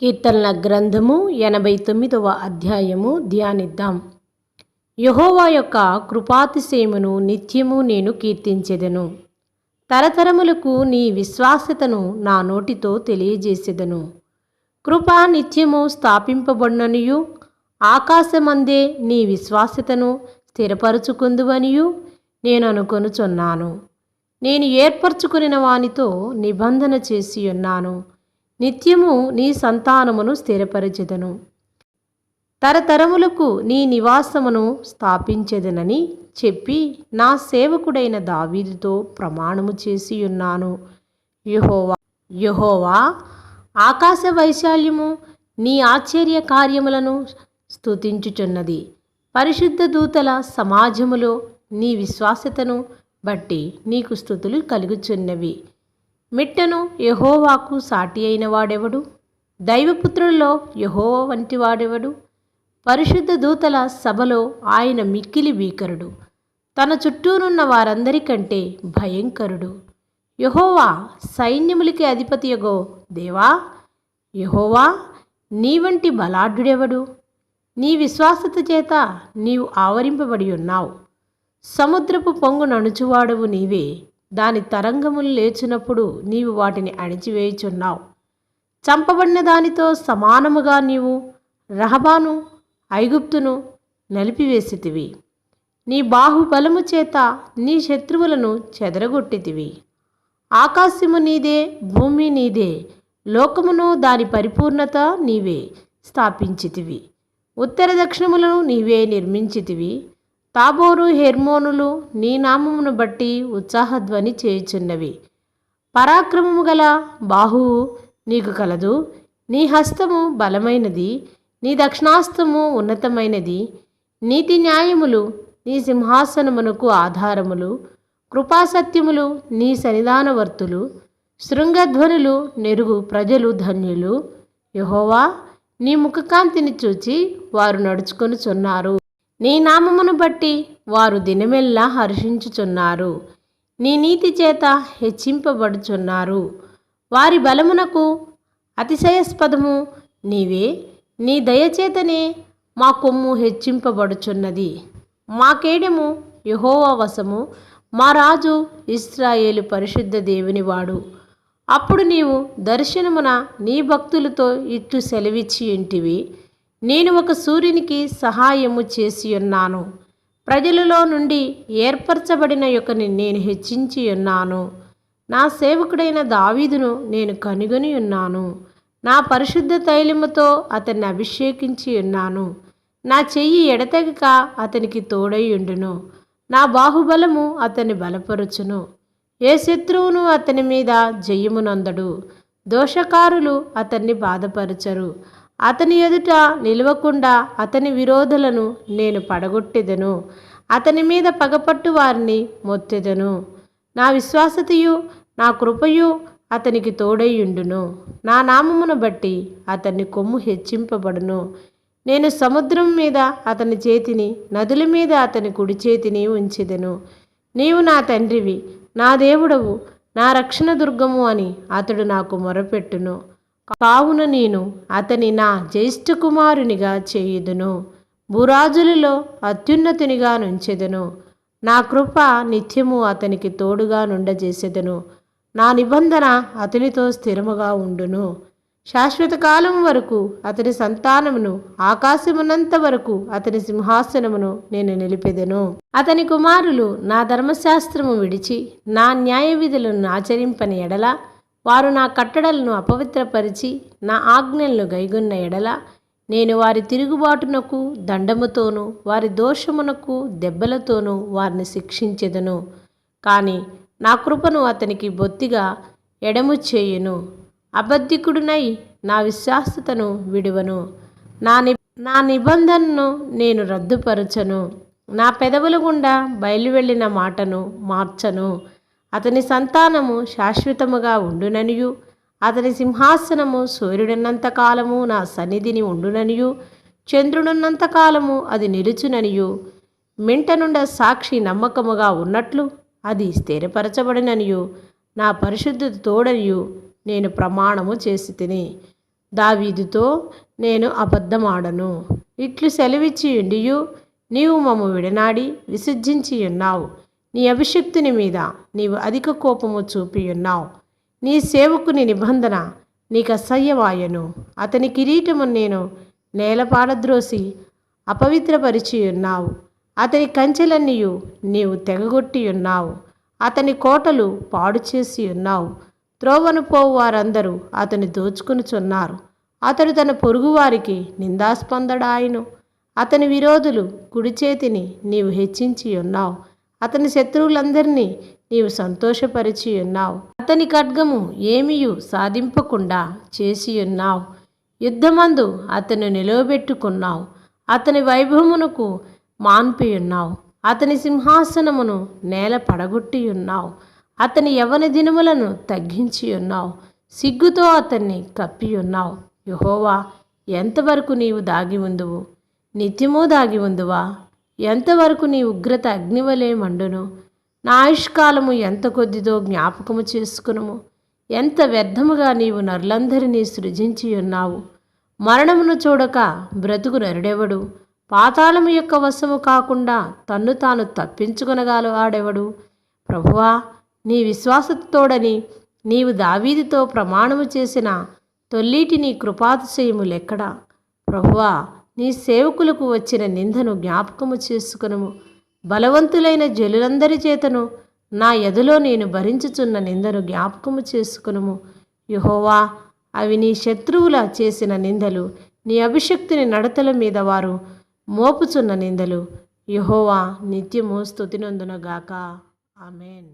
కీర్తనల గ్రంథము 89వ అధ్యాయము ధ్యానిద్దాం. యెహోవా యొక్క కృపాతిశయమును నిత్యము నేను కీర్తించెదను. తరతరములకు నీ విశ్వాస్యతను నా నోటితో తెలియజేసెదను. కృప నిత్యము స్థాపింపబడిననియు ఆకాశమందే నీ విశ్వాస్యతను స్థిరపరచుకుందువనియు నేను అనుకొనుచున్నాను. నేను ఏర్పరచుకునిన వానితో నిబంధన చేసి ఉన్నాను. నిత్యము నీ సంతానమును స్థిరపరచెదను. తరతరములకు నీ నివాసమును స్థాపించెదనని చెప్పి నా సేవకుడైన దావీదుతో ప్రమాణము చేసి ఉన్నాను. యెహోవా ఆకాశ వైశాల్యము నీ ఆశ్చర్య కార్యములను స్తుతించుచున్నది. పరిశుద్ధ దూతల సమాజములో నీ విశ్వాస్యతను బట్టి నీకు స్తుతులు కలుగుచున్నవి. మిట్టను యెహోవాకు సాటి అయిన వాడెవడు? దైవపుత్రుల్లో యెహోవా వంటి వాడెవడు? పరిశుద్ధ దూతల సభలో ఆయన మిక్కిలి భీకరుడు, తన చుట్టూనున్న వారందరికంటే భయంకరుడు. యెహోవా సైన్యములకి అధిపతియగో దేవా, యెహోవా నీ వంటి బలాఢ్యుడెవడు? నీ విశ్వాసత చేత నీవు ఆవరింపబడి ఉన్నావు. సముద్రపు పొంగు నణుచువాడవు నీవే. దాని తరంగములు లేచినప్పుడు నీవు వాటిని అణిచివేయుచున్నావు. చంపబడిన దానితో సమానముగా నీవు రహబాను ఐగుప్తును నలిపివేసితివి. నీ బాహుబలము చేత నీ శత్రువులను చెదరగొట్టితివి. ఆకాశము నీదే, భూమి నీదే, లోకమును దాని పరిపూర్ణత నీవే స్థాపించితివి. ఉత్తర దక్షిణములను నీవే నిర్మించితివి. తాబోరు హెర్మోనులు నీ నామమును బట్టి ఉత్సాహధ్వని చేయుచున్నవి. పరాక్రమము గల బాహువు నీకు కలదు. నీ హస్తము బలమైనది, నీ దక్షిణాస్తము ఉన్నతమైనది. నీతి న్యాయములు నీ సింహాసనమునకు ఆధారములు. కృపాసత్యములు నీ సన్నిధానవర్తులు. శృంగధ్వనులు నెరుగు ప్రజలు ధన్యులు. యెహోవా నీ ముఖకాంతిని చూచి వారు నడుచుకొనుచున్నారు. నీ నామమును బట్టి వారు దినమెల్లా హర్షించుచున్నారు. నీ నీతి చేత హెచ్చింపబడుచున్నారు. వారి బలమునకు అతిశయాస్పదము నీవే. నీ దయచేతనే మా కొమ్ము హెచ్చింపబడుచున్నది. మా కేడెము యెహోవా వశము, మా రాజు ఇశ్రాయేలు పరిశుద్ధ దేవునివాడు. అప్పుడు నీవు దర్శనమున నీ భక్తులతో ఇట్లు సెలవిచ్చి ఇంటివి, నేను ఒక సూర్యునికి సహాయము చేసి ఉన్నాను. ప్రజలలో నుండి ఏర్పరచబడిన యొక్కని నేను హెచ్చించి ఉన్నాను. నా సేవకుడైన దావీదును నేను కనుగొని ఉన్నాను. నా పరిశుద్ధ తైలముతో అతన్ని అభిషేకించి ఉన్నాను. నా చెయ్యి ఎడతెగక అతనికి తోడై ఉండును. నా బాహుబలము అతన్ని బలపరుచును. ఏ శత్రువును అతని మీద జయమునందడు. దోషకారులు అతన్ని బాధపరచరు. అతని ఎదుట నిలవకుండా అతని విరోధులను నేను పడగొట్టెదను. అతని మీద పగపట్టు వారిని మొత్తెదను. నా విశ్వాసతయు నా కృపయు అతనికి తోడైయుండును. నా నామమును బట్టి అతని కొమ్ము హెచ్చింపబడును. నేను సముద్రం మీద అతని చేతిని, నదుల మీద అతని కుడి చేతిని ఉంచెదను. నీవు నా తండ్రివి, నా దేవుడవు, నా రక్షణ దుర్గము అని అతడు నాకు మొరపెట్టును. కావున నేను అతని నా జ్యేష్ఠ కుమారునిగా చేయుదును. భూరాజులలో అత్యున్నతునిగా నుంచెదను. నా కృప నిత్యము అతనికి తోడుగా నుండజేసెదను. నా నిబంధన అతనితో స్థిరముగా ఉండును. శాశ్వత కాలం వరకు అతని సంతానమును, ఆకాశమునంత వరకు అతని సింహాసనమును నేను నిలిపెదను. అతని కుమారులు నా ధర్మశాస్త్రము విడిచి నా న్యాయ విధులను ఆచరింపని ఎడల, వారు నా కట్టడలను అపవిత్రపరిచి నా ఆజ్ఞలను గైగొన్న ఎడల, నేను వారి తిరుగుబాటునకు దండముతోనూ వారి దోషమునకు దెబ్బలతోనూ వారిని శిక్షించెదను. కానీ నా కృపను అతనికి బొత్తిగా ఎడము చేయును. అబద్ధికుడునై నా విశ్వాసతను విడువను. నా నిబంధనను నేను రద్దుపరచను. నా పెదవుల గుండా బయలువెళ్ళిన మాటను మార్చను. అతని సంతానము శాశ్వతముగా ఉండుననియు, అతని సింహాసనము సూర్యుడున్నంత కాలము నా సన్నిధిని ఉండుననియు, చంద్రుడున్నంత కాలము అది నిలుచుననియు, మింట నుండ సాక్షి నమ్మకముగా ఉన్నట్లు అది స్థిరపరచబడిననియు, నా పరిశుద్ధత తోడనియు నేను ప్రమాణము చేసి తిని. దావీదుతో నేను అబద్ధమాడను. ఇట్లు సెలవిచ్చియుండియు నీవు మమ్ము విడనాడి విసర్జించి ఉన్నావు. నీ అభిషిక్తుని మీద నీవు అధిక కోపము చూపియున్నావు. నీ సేవకుని నిబంధన నీకు అసహ్యమాయను. అతని కిరీటము నేను నేలపాడద్రోసి అపవిత్రపరిచియున్నావు. అతని కంచెలన్నీయు నీవు తెగగొట్టి ఉన్నావు. అతని కోటలు పాడు చేసి ఉన్నావు. త్రోవను పోవు వారందరూ అతని దోచుకునిచున్నారు. అతడు తన పొరుగువారికి నిందాస్పందడాయను. అతని విరోధులు కుడి చేతిని నీవు హెచ్చించి ఉన్నావు. అతని శత్రువులందరినీ నీవు సంతోషపరిచి ఉన్నావు. అతని ఖడ్గము ఏమీయు సాధింపకుండా చేసి ఉన్నావు. యుద్ధమందు అతను నిలవబెట్టుకున్నావు. అతని వైభవమునకు మాన్పియున్నావు. అతని సింహాసనమును నేల పడగొట్టి ఉన్నావు. అతని యవ్వన దినములను తగ్గించి ఉన్నావు. సిగ్గుతో అతన్ని కప్పి ఉన్నావు. యెహోవా, ఎంతవరకు నీవు దాగి ఉందువు? నిత్యము దాగి ఉందువా? ఎంతవరకు నీ ఉగ్రత అగ్నివలే మండును? నా ఆయుష్కాలము ఎంత కొద్దిదో జ్ఞాపకము చేసుకునుము. ఎంత వ్యర్థముగా నీవు నరులందరినీ సృజించి ఉన్నావు. మరణమును చూడక బ్రతుకు నరుడెవడు? పాతాళము యొక్క వశము కాకుండా తన్ను తాను తప్పించుకొనగలవాడెవడు? ప్రభువా, నీ విశ్వాసతోడని నీవు దావీదుతో ప్రమాణము చేసిన తొల్లిటి నీ కృపాతిశయములెక్కడా? ప్రభువా, నీ సేవకులకు వచ్చిన నిందను జ్ఞాపకము చేసుకునుము. బలవంతులైన జనులందరి చేతను నా ఎదలో నేను భరించుచున్న నిందను జ్ఞాపకము చేసుకునుము. యెహోవా, అవి నీ శత్రువుల చేసిన నిందలు, నీ అభిషక్తుని నడతల మీద వారు మోపుచున్న నిందలు. యెహోవా నిత్యము స్తుతినొందునుగాక. ఆమేన్.